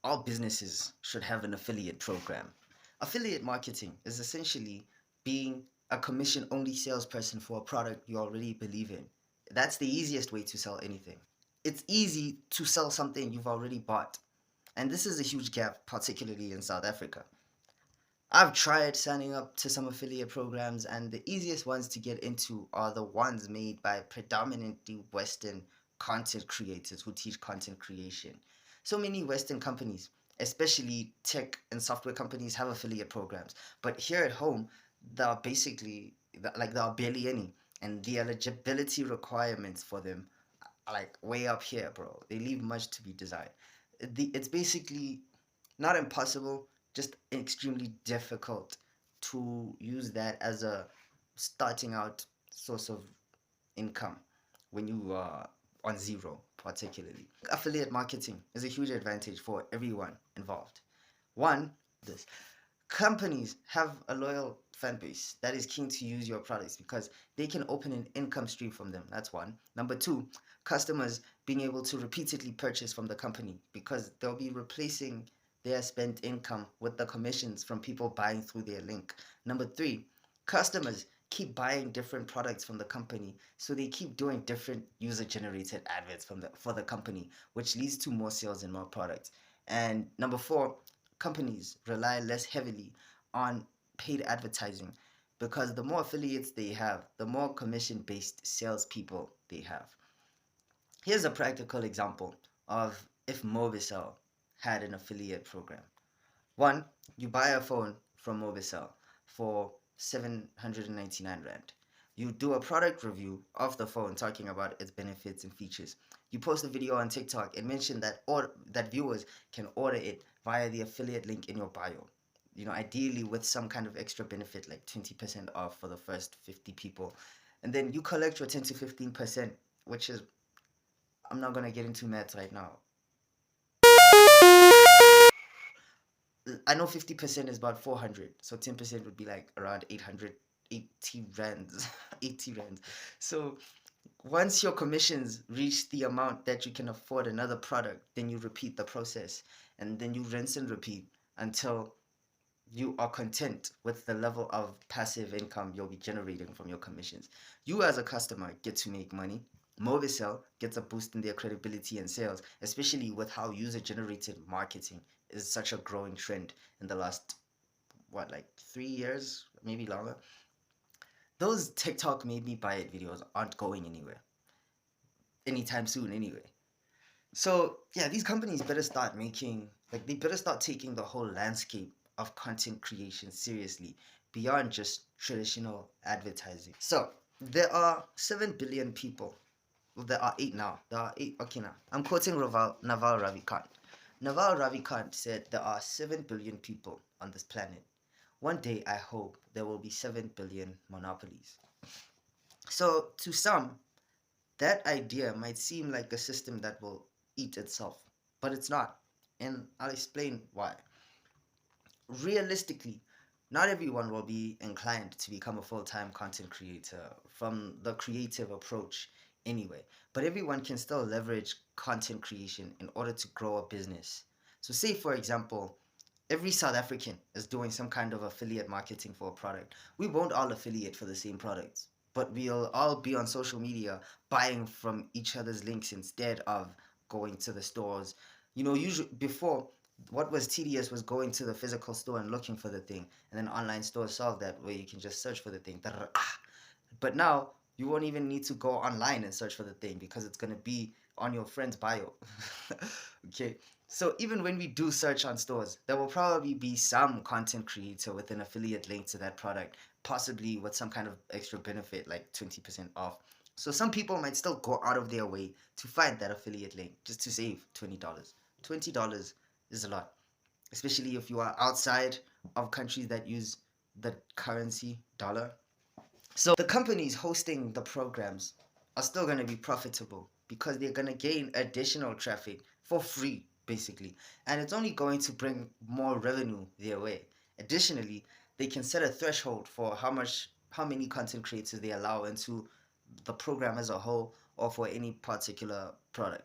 all businesses should have an affiliate program. Affiliate marketing is essentially being a commission only salesperson for a product you already believe in. That's the easiest way to sell anything. It's easy to sell something you've already bought. And this is a huge gap, particularly in South Africa. I've tried signing up to some affiliate programs, and the easiest ones to get into are the ones made by predominantly Western content creators who teach content creation. So many Western companies, especially tech and software companies, have affiliate programs. But here at home, there are basically, there are barely any. And the eligibility requirements for them are like way up here, bro. They leave much to be desired. It's basically not impossible, just extremely difficult to use that as a starting out source of income when you are on zero, particularly. Affiliate marketing is a huge advantage for everyone involved. One, this companies have a loyal fan base that is keen to use your products because they can open an income stream from them. That's one. Number two, customers being able to repeatedly purchase from the company because they'll be replacing their spent income with the commissions from people buying through their link. Number three, customers keep buying different products from the company, so they keep doing different user generated adverts for the company, which leads to more sales and more products. And number four, companies rely less heavily on paid advertising because the more affiliates they have, the more commission based salespeople they have. Here's a practical example of if Mobicel had an affiliate program. One, you buy a phone from Mobicel for 799 Rand. You do a product review of the phone talking about its benefits and features. You post a video on TikTok and mention that viewers can order it via the affiliate link in your bio. Ideally with some kind of extra benefit like 20% off for the first 50 people. And then you collect your 10 to 15%, which is, I'm not going to get into maths right now. I know 50% is about 400, so 10% would be like around 880 rands. 80 rands. So once your commissions reach the amount that you can afford another product, then you repeat the process and then you rinse and repeat until you are content with the level of passive income you'll be generating from your commissions. You as a customer get to make money. Movicel gets a boost in their credibility and sales, especially with how user-generated marketing is such a growing trend in the last, like 3 years, maybe longer. Those TikTok made me buy it videos aren't going anywhere anytime soon anyway. So yeah, these companies better start they better start taking the whole landscape of content creation seriously beyond just traditional advertising. So there are 7 billion people. Well, there are 8 now. There are 8. Okay, now I'm quoting Naval Ravikant. Naval Ravikant said there are 7 billion people on this planet. One day I hope there will be 7 billion monopolies. So to some, that idea might seem like a system that will eat itself, but it's not. And I'll explain why. Realistically, not everyone will be inclined to become a full time content creator from the creative approach anyway, but everyone can still leverage content creation in order to grow a business. So, say for example, every South African is doing some kind of affiliate marketing for a product. We won't all affiliate for the same products, but we'll all be on social media buying from each other's links instead of going to the stores. Usually before, what was tedious was going to the physical store and looking for the thing, and then online stores solve that where you can just search for the thing. But now you won't even need to go online and search for the thing because it's going to be on your friend's bio. Okay, so even when we do search on stores, there will probably be some content creator with an affiliate link to that product, possibly with some kind of extra benefit like 20% off. So some people might still go out of their way to find that affiliate link just to save $20. $20 is a lot, especially if you are outside of countries that use the currency dollar. So the companies hosting the programs are still going to be profitable because they're going to gain additional traffic for free, basically. And it's only going to bring more revenue their way. Additionally, they can set a threshold for how many content creators they allow into the program as a whole or for any particular product.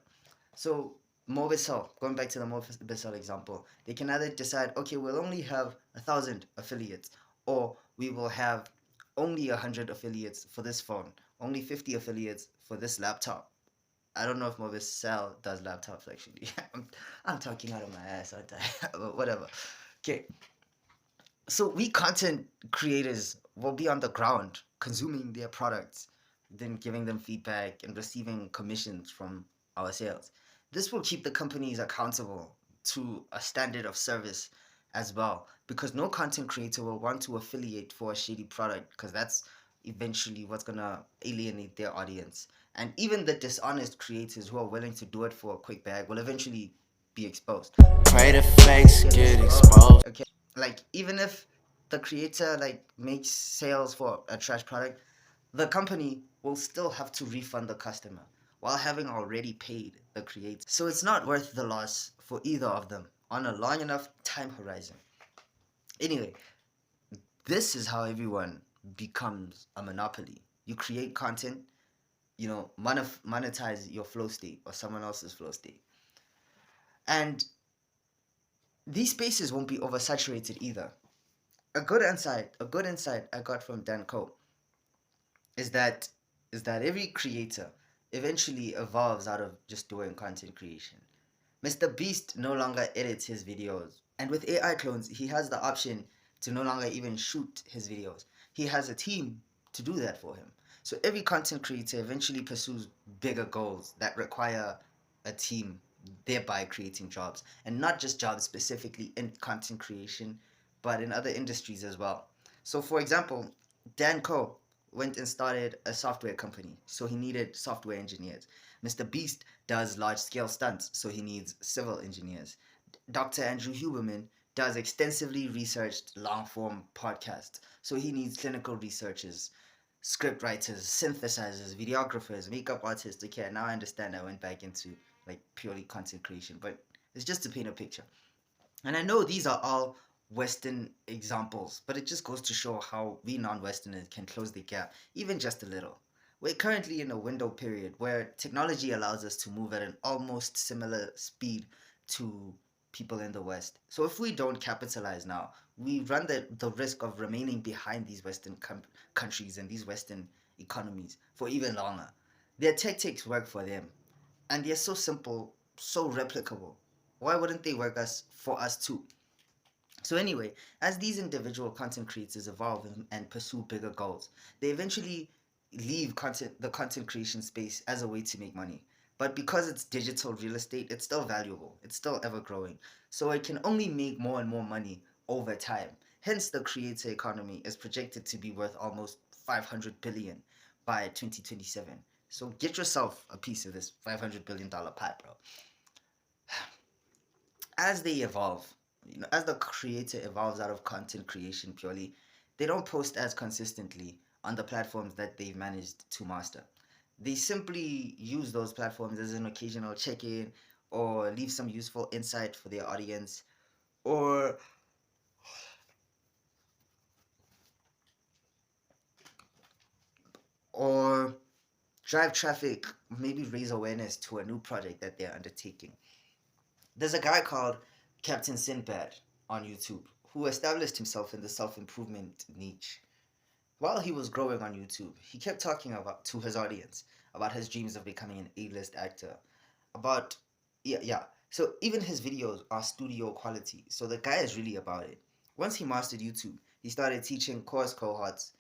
So Mobicel, going back to the Mobicel example, they can either decide, okay, we'll only have 1,000 affiliates, or we will have only 100 affiliates for this phone, only 50 affiliates for this laptop. I don't know if Mobicel does laptops actually. I'm talking out of my ass, aren't I? But whatever. Okay, so we content creators will be on the ground consuming their products, then giving them feedback and receiving commissions from our sales. This will keep the companies accountable to a standard of service as well, because no content creator will want to affiliate for a shady product, because that's eventually what's gonna alienate their audience. And even the dishonest creators who are willing to do it for a quick bag will eventually be exposed. Pray the fakes get exposed. Okay, like even if the creator like makes sales for a trash product, the company will still have to refund the customer while having already paid the creator. So it's not worth the loss for either of them on a long enough time horizon. Anyway, this is how everyone becomes a monopoly. You create content, monetize your flow state or someone else's flow state. And these spaces won't be oversaturated either. A good insight I got from Dan Coe is that every creator eventually evolves out of just doing content creation. Mr. Beast no longer edits his videos, and with AI clones, he has the option to no longer even shoot his videos. He has a team to do that for him. So every content creator eventually pursues bigger goals that require a team, thereby creating jobs, and not just jobs specifically in content creation, but in other industries as well. So, for example, Dan Coe went and started a software company, so he needed software engineers. Mr. Beast does large scale stunts, so he needs civil engineers. Dr. Andrew Huberman does extensively researched long form podcasts, so he needs clinical researchers, script writers, synthesizers, videographers, makeup artists. Okay, now I understand. I went back into like purely content creation, but it's just to paint a picture. And I know these are all Western examples, but it just goes to show how we non Westerners can close the gap, even just a little. We're currently in a window period where technology allows us to move at an almost similar speed to people in the West. So if we don't capitalize now, we run the risk of remaining behind these Western countries and these Western economies for even longer. Their tactics work for them, and they're so simple, so replicable. Why wouldn't they work us for us too? So anyway, as these individual content creators evolve and pursue bigger goals, they eventually leave the content creation space as a way to make money. But because it's digital real estate, it's still valuable. It's still ever growing. So it can only make more and more money over time. Hence, the creator economy is projected to be worth almost 500 billion by 2027. So get yourself a piece of this $500 billion pie, bro. As they evolve, as the creator evolves out of content creation purely, they don't post as consistently on the platforms that they've managed to master. They simply use those platforms as an occasional check-in or leave some useful insight for their audience, or or drive traffic, maybe raise awareness to a new project that they're undertaking. There's a guy called Captain Sinbad on YouTube who established himself in the self-improvement niche. While he was growing on YouTube, he kept talking about to his audience about his dreams of becoming an A-list actor. About yeah. So even his videos are studio quality. So the guy is really about it. Once he mastered YouTube, he started teaching course cohorts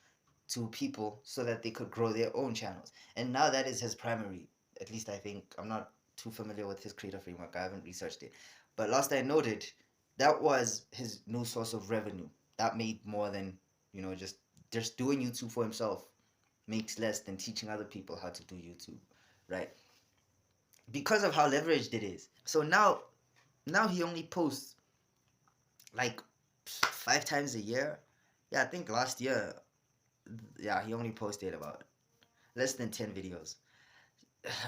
to people so that they could grow their own channels. And now that is his primary, at least I think. I'm not too familiar with his creator framework. I haven't researched it. But last I noted, that was his new source of revenue. That made more than, just doing YouTube for himself makes less than teaching other people how to do YouTube, right? Because of how leveraged it is. So now he only posts like 5 times a year. Yeah, I think last year, yeah, he only posted about less than 10 videos.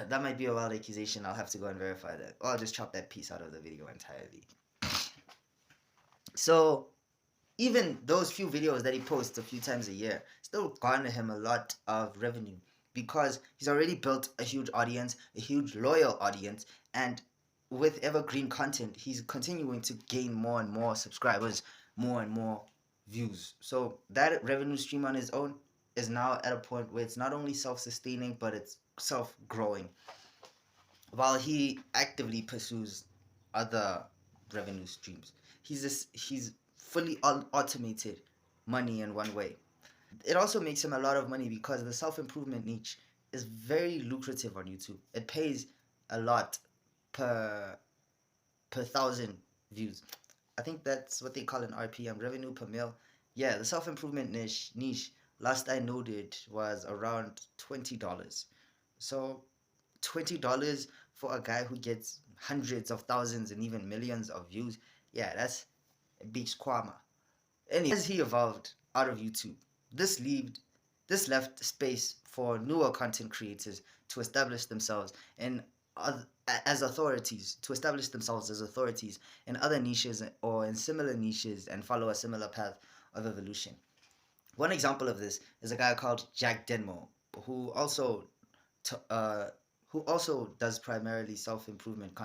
That might be a wild accusation. I'll have to go and verify that. Or I'll just chop that piece out of the video entirely. So even those few videos that he posts a few times a year still garner him a lot of revenue, because he's already built a huge audience, a huge loyal audience, and with evergreen content, he's continuing to gain more and more subscribers, more and more views. So that revenue stream on his own is now at a point where it's not only self-sustaining, but it's self-growing, while he actively pursues other revenue streams. He's fully automated money in one way. It also makes him a lot of money because the self-improvement niche is very lucrative on YouTube. It pays a lot per thousand views. I think that's what they call an RPM, revenue per mil. Yeah, the self-improvement niche last I noted was around $20. So $20 for a guy who gets hundreds of thousands and even millions of views, yeah, that's a beach kwama. Anyway, as he evolved out of YouTube, this left this left space for newer content creators to establish themselves in as authorities, in other niches or in similar niches and follow a similar path of evolution. One example of this is a guy called Jack Denmo, who also t- uh, who also does primarily self-improvement content.